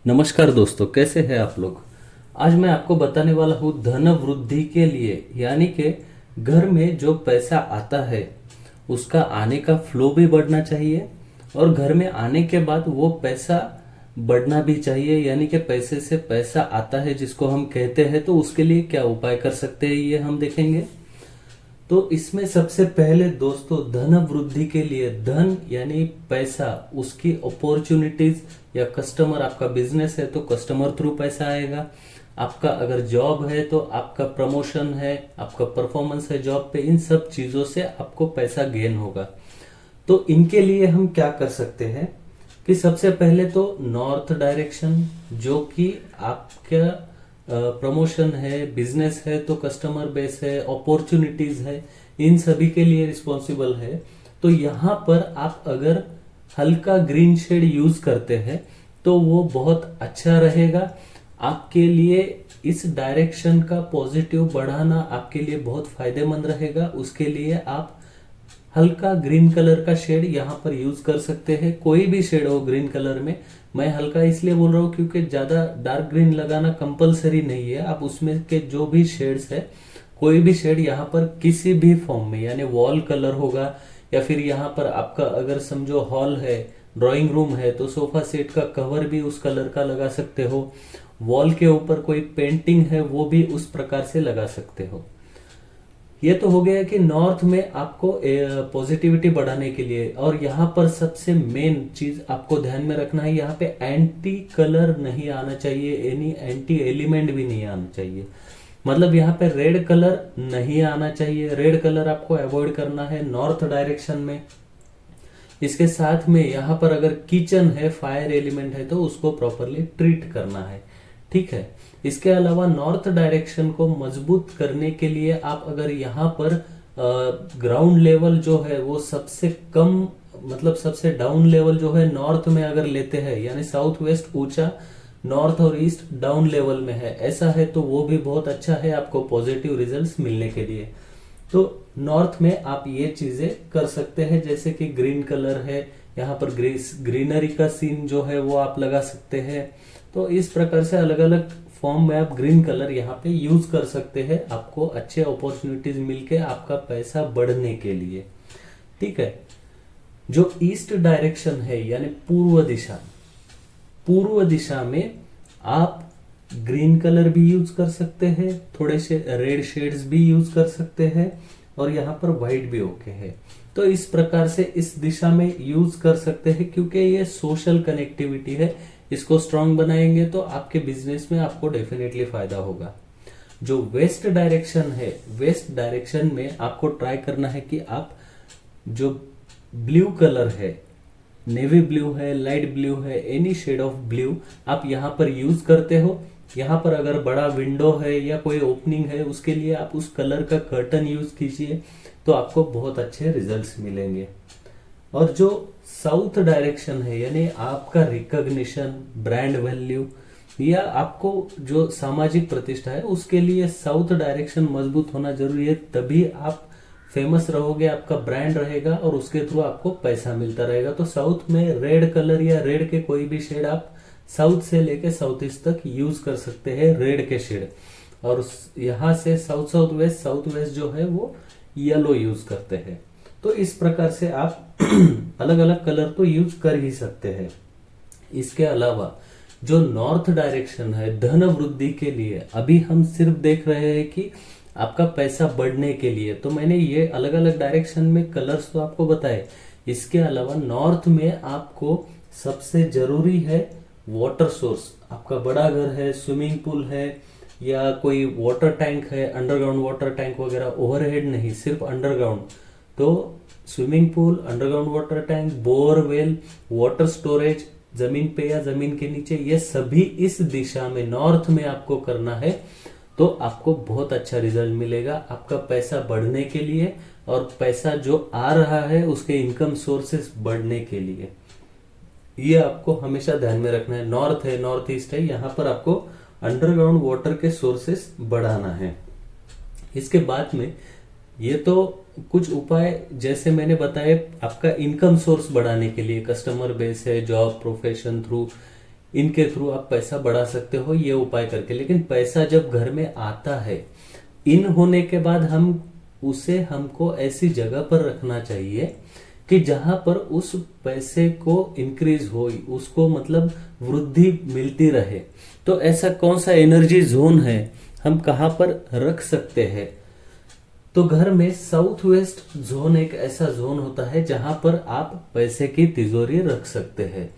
नमस्कार दोस्तों, कैसे हैं आप लोग। आज मैं आपको बताने वाला हूँ धन वृद्धि के लिए, यानी कि घर में जो पैसा आता है उसका आने का फ्लो भी बढ़ना चाहिए और घर में आने के बाद वो पैसा बढ़ना भी चाहिए, यानी कि पैसे से पैसा आता है जिसको हम कहते हैं। तो उसके लिए क्या उपाय कर सकते हैं ये हम देखेंगे। तो इसमें सबसे पहले दोस्तों, धन वृद्धि के लिए धन यानी पैसा, उसकी अपॉर्चुनिटीज या कस्टमर, आपका बिजनेस है तो कस्टमर थ्रू पैसा आएगा। आपका अगर जॉब है तो आपका प्रमोशन है, आपका परफॉर्मेंस है जॉब पे, इन सब चीजों से आपको पैसा गेन होगा। तो इनके लिए हम क्या कर सकते हैं कि सबसे पहले तो नॉर्थ डायरेक्शन, जो कि आपका प्रमोशन है, बिजनेस है तो कस्टमर बेस है, अपॉर्चुनिटीज है, इन सभी के लिए रिस्पॉन्सिबल है। तो यहां पर आप अगर हल्का ग्रीन शेड यूज करते हैं तो वो बहुत अच्छा रहेगा आपके लिए। इस डायरेक्शन का पॉजिटिव बढ़ाना आपके लिए बहुत फायदेमंद रहेगा। उसके लिए आप हल्का ग्रीन कलर का शेड यहाँ पर यूज कर सकते हैं। कोई भी शेड हो ग्रीन कलर में, मैं हल्का इसलिए बोल रहा हूँ क्योंकि ज्यादा डार्क ग्रीन लगाना कंपलसरी नहीं है। आप उसमें के जो भी शेड्स है, कोई भी शेड यहाँ पर किसी भी फॉर्म में, यानी वॉल कलर होगा या फिर यहाँ पर आपका अगर समझो हॉल है, ड्राइंग रूम है तो सोफा सेट का कवर भी उस कलर का लगा सकते हो। वॉल के ऊपर कोई पेंटिंग है वो भी उस प्रकार से लगा सकते हो। ये तो हो गया कि नॉर्थ में आपको पॉजिटिविटी बढ़ाने के लिए। और यहाँ पर सबसे मेन चीज आपको ध्यान में रखना है, यहाँ पे एंटी कलर नहीं आना चाहिए, यानी एंटी एलिमेंट भी नहीं आना चाहिए। मतलब यहाँ पे रेड कलर नहीं आना चाहिए। रेड कलर आपको अवॉइड करना है नॉर्थ डायरेक्शन में। इसके साथ में यहाँ पर अगर किचन है, फायर एलिमेंट है तो उसको प्रॉपरली ट्रीट करना है, ठीक है। इसके अलावा नॉर्थ डायरेक्शन को मजबूत करने के लिए आप अगर यहाँ पर ग्राउंड लेवल जो है वो सबसे कम, मतलब सबसे डाउन लेवल जो है नॉर्थ में अगर लेते हैं, यानी साउथ वेस्ट ऊंचा, नॉर्थ और ईस्ट डाउन लेवल में है, ऐसा है तो वो भी बहुत अच्छा है आपको पॉजिटिव रिजल्ट्स मिलने के लिए। तो नॉर्थ में आप ये चीजें कर सकते हैं, जैसे कि ग्रीन कलर है, यहाँ पर ग्रीनरी का सीन जो है वो आप लगा सकते हैं। तो इस प्रकार से अलग अलग फॉर्म में आप ग्रीन कलर यहाँ पे यूज कर सकते हैं, आपको अच्छे अपॉर्चुनिटीज मिलके आपका पैसा बढ़ने के लिए, ठीक है। जो ईस्ट डायरेक्शन है यानी पूर्व दिशा, पूर्व दिशा में आप ग्रीन कलर भी यूज कर सकते हैं, थोड़े से रेड शेड्स भी यूज कर सकते हैं और यहाँ पर व्हाइट भी ओके है। तो इस प्रकार से इस दिशा में यूज कर सकते हैं क्योंकि ये सोशल कनेक्टिविटी है। इसको स्ट्रांग बनाएंगे तो आपके बिजनेस में आपको डेफिनेटली फायदा होगा। जो वेस्ट डायरेक्शन है, वेस्ट डायरेक्शन में आपको ट्राई करना है कि आप जो ब्लू कलर है, नेवी ब्लू है, लाइट ब्लू है, एनी शेड ऑफ ब्लू आप यहाँ पर यूज करते हो। यहाँ पर अगर बड़ा विंडो है या कोई ओपनिंग है उसके लिए आप उस कलर का कर्टन यूज कीजिए तो आपको बहुत अच्छे रिजल्ट्स मिलेंगे। और जो साउथ डायरेक्शन है, यानी आपका रिकॉग्निशन, ब्रांड वैल्यू या आपको जो सामाजिक प्रतिष्ठा है, उसके लिए साउथ डायरेक्शन मजबूत होना जरूरी है। तभी आप फेमस रहोगे, आपका ब्रांड रहेगा और उसके थ्रू आपको पैसा मिलता रहेगा। तो साउथ में रेड कलर या रेड के कोई भी शेड आप साउथ से लेके साउथ ईस्ट तक यूज कर सकते हैं, रेड के शेड। और यहां से साउथ साउथ वेस्ट जो है वो येलो यूज करते हैं। तो इस प्रकार से आप अलग अलग कलर तो यूज कर ही सकते हैं। इसके अलावा जो नॉर्थ डायरेक्शन है धन वृद्धि के लिए, अभी हम सिर्फ देख रहे हैं कि आपका पैसा बढ़ने के लिए, तो मैंने ये अलग अलग डायरेक्शन में कलर्स तो आपको बताए। इसके अलावा नॉर्थ में आपको सबसे जरूरी है वाटर सोर्स। आपका बड़ा घर है, स्विमिंग पूल है या कोई वाटर टैंक है, अंडरग्राउंड वाटर टैंक वगैरह, ओवरहेड नहीं, सिर्फ अंडरग्राउंड। तो swimming pool, underground water tank, borewell, water storage जमीन पे या जमीन के नीचे, ये सभी इस दिशा में नॉर्थ में आपको करना है तो आपको बहुत अच्छा रिजल्ट मिलेगा आपका पैसा बढ़ने के लिए और पैसा जो आ रहा है उसके इनकम सोर्सेस बढ़ने के लिए। ये आपको हमेशा ध्यान में रखना है। नॉर्थ है, नॉर्थ ईस्ट है, यहाँ पर आपको अंडरग्राउंड वाटर के सोर्सेस बढ़ाना है। इसके बाद में ये तो कुछ उपाय जैसे मैंने बताए आपका इनकम सोर्स बढ़ाने के लिए, कस्टमर बेस है, जॉब प्रोफेशन थ्रू, इनके थ्रू आप पैसा बढ़ा सकते हो ये उपाय करके। लेकिन पैसा जब घर में आता है, इन होने के बाद हमको ऐसी जगह पर रखना चाहिए कि जहां पर उस पैसे को इंक्रीज हो, उसको मतलब वृद्धि मिलती रहे। तो ऐसा कौन सा एनर्जी जोन है, हम कहां पर रख सकते हैं? तो घर में साउथ वेस्ट जोन एक ऐसा जोन होता है जहां पर आप पैसे की तिजोरी रख सकते हैं।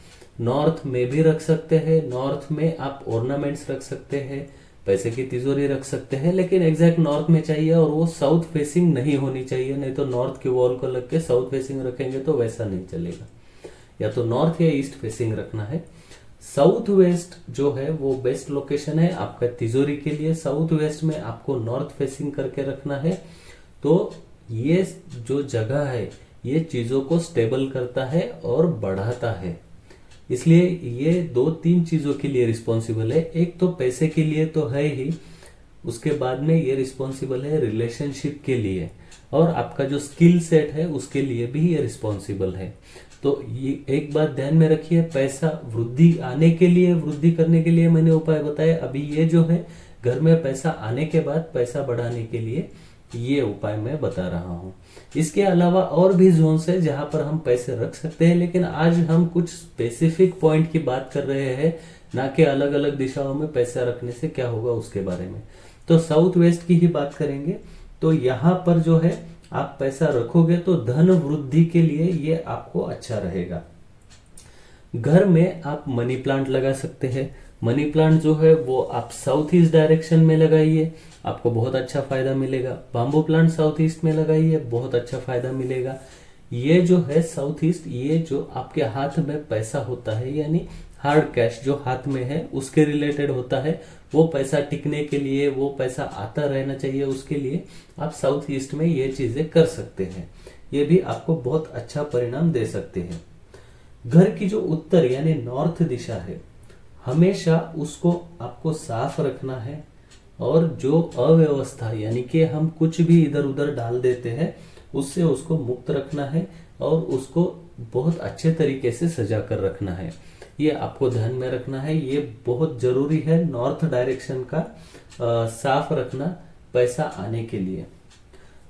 नॉर्थ में भी रख सकते हैं, नॉर्थ में आप ऑर्नामेंट्स रख सकते हैं, पैसे की तिजोरी रख सकते हैं, लेकिन एग्जैक्ट नॉर्थ में चाहिए और वो साउथ फेसिंग नहीं होनी चाहिए। नहीं तो नॉर्थ की वॉल को लग के साउथ फेसिंग रखेंगे तो वैसा नहीं चलेगा। या तो नॉर्थ या ईस्ट फेसिंग रखना है। साउथ वेस्ट जो है वो बेस्ट लोकेशन है आपका तिजोरी के लिए। साउथ वेस्ट में आपको नॉर्थ फेसिंग करके रखना है। तो ये जो जगह है ये चीजों को स्टेबल करता है और बढ़ाता है। इसलिए ये 2-3 चीजों के लिए रिस्पॉन्सिबल है। एक तो पैसे के लिए तो है ही, उसके बाद में ये रिस्पॉन्सिबल है रिलेशनशिप के लिए, और आपका जो स्किल सेट है उसके लिए भी ये रिस्पॉन्सिबल है। तो ये एक बात ध्यान में रखिए, पैसा वृद्धि आने के लिए, वृद्धि करने के लिए मैंने उपाय बताए। अभी ये जो है घर में पैसा आने के बाद पैसा बढ़ाने के लिए ये उपाय मैं बता रहा हूं। इसके अलावा और भी जोन्स है जहां पर हम पैसे रख सकते हैं, लेकिन आज हम कुछ स्पेसिफिक पॉइंट की बात कर रहे हैं, ना कि अलग अलग दिशाओं में पैसा रखने से क्या होगा उसके बारे में। तो साउथ वेस्ट की ही बात करेंगे। तो यहां पर जो है आप पैसा रखोगे तो धन वृद्धि के लिए ये आपको अच्छा रहेगा। घर में आप मनी प्लांट लगा सकते हैं। मनी प्लांट जो है वो आप साउथ ईस्ट डायरेक्शन में लगाइए, आपको बहुत अच्छा फायदा मिलेगा। बाम्बू प्लांट साउथ ईस्ट में लगाइए, बहुत अच्छा फायदा मिलेगा। ये जो है साउथ ईस्ट, ये जो आपके हाथ में पैसा होता है यानी हार्ड कैश जो हाथ में है उसके रिलेटेड होता है। वो पैसा टिकने के लिए, वो पैसा आता रहना चाहिए, उसके लिए आप साउथ ईस्ट में ये चीजें कर सकते हैं। ये भी आपको बहुत अच्छा परिणाम दे सकते हैं। घर की जो उत्तर यानी नॉर्थ दिशा है, हमेशा उसको आपको साफ रखना है, और जो अव्यवस्था यानी कि हम कुछ भी इधर उधर डाल देते हैं उससे उसको मुक्त रखना है, और उसको बहुत अच्छे तरीके से सजा कर रखना है। ये आपको ध्यान में रखना है, ये बहुत जरूरी है नॉर्थ डायरेक्शन का साफ रखना पैसा आने के लिए।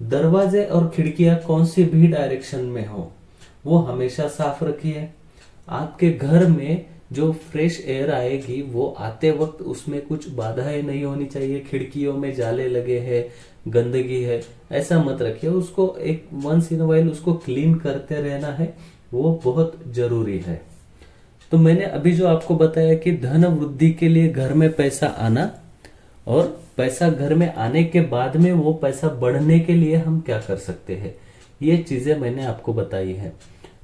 दरवाजे और खिड़कियां कौन सी भी डायरेक्शन में हो वो हमेशा साफ रखिए। आपके घर में जो फ्रेश एयर आएगी वो आते वक्त उसमें कुछ बाधाएं नहीं होनी चाहिए। खिड़कियों में जाले लगे हैं, गंदगी है, ऐसा मत रखिए। उसको एक वंस इन वाइल उसको क्लीन करते रहना है, वो बहुत जरूरी है। तो मैंने अभी जो आपको बताया कि धन वृद्धि के लिए घर में पैसा आना, और पैसा घर में आने के बाद में वो पैसा बढ़ने के लिए हम क्या कर सकते हैं, ये चीजें मैंने आपको बताई है।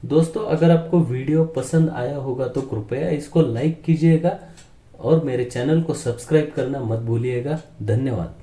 दोस्तों, अगर आपको वीडियो पसंद आया होगा तो कृपया इसको लाइक कीजिएगा और मेरे चैनल को सब्सक्राइब करना मत भूलिएगा। धन्यवाद।